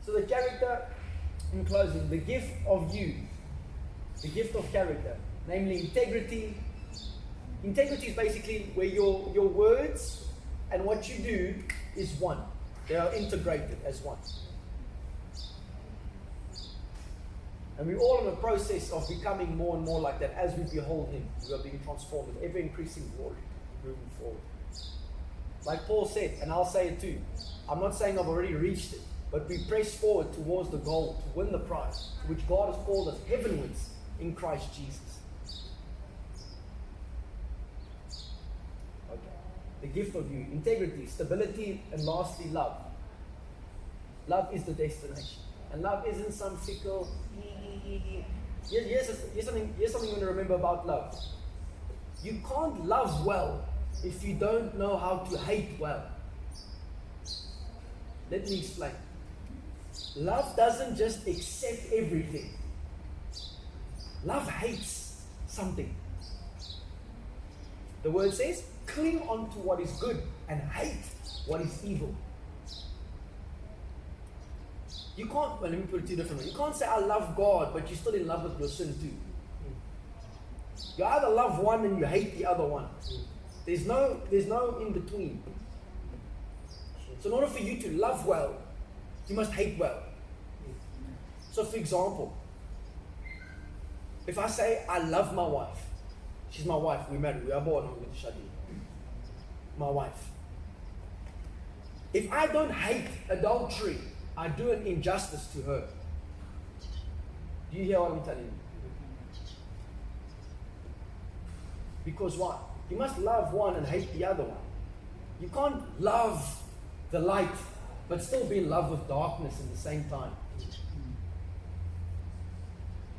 So the character, in closing, the gift of you, the gift of character, namely integrity. Integrity is basically where your words and what you do is one. They are integrated as one. And we're all in a process of becoming more and more like that as we behold Him. We are being transformed with ever-increasing glory moving forward. Like Paul said, and I'll say it too, I'm not saying I've already reached it, but we press forward towards the goal to win the prize, to which God has called us heavenwards in Christ Jesus. Okay. The gift of you, integrity, stability, and lastly, love. Love is the destination. And love isn't some fickle. Here's something you want to remember about love. You can't love well if you don't know how to hate well. Let me explain. Love doesn't just accept everything. Love hates something. The word says, cling on to what is good and hate what is evil. You can't, well, let me put it two different ways. You can't say, I love God, but you're still in love with your sin too. You either love one and you hate the other one. There's no in between. So in order for you to love well, you must hate well. So for example, if I say, I love my wife, she's my wife, we're married, we are born with Shadi. My wife. If I don't hate adultery, I do an injustice to her. Do you hear what I'm telling you? Because why? You must love one and hate the other one. You can't love the light, but still be in love with darkness at the same time.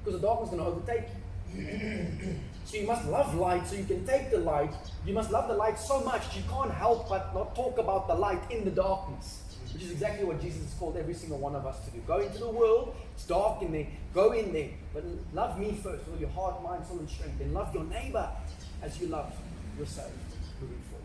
Because the darkness is going to overtake you. So you must love light so you can take the light. You must love the light so much you can't help but not talk about the light in the darkness. Which is exactly what Jesus has called every single one of us to do. Go into the world, it's dark in there, go in there. But love me first with your heart, mind, soul, and strength. Then love your neighbor as you love yourself moving forward.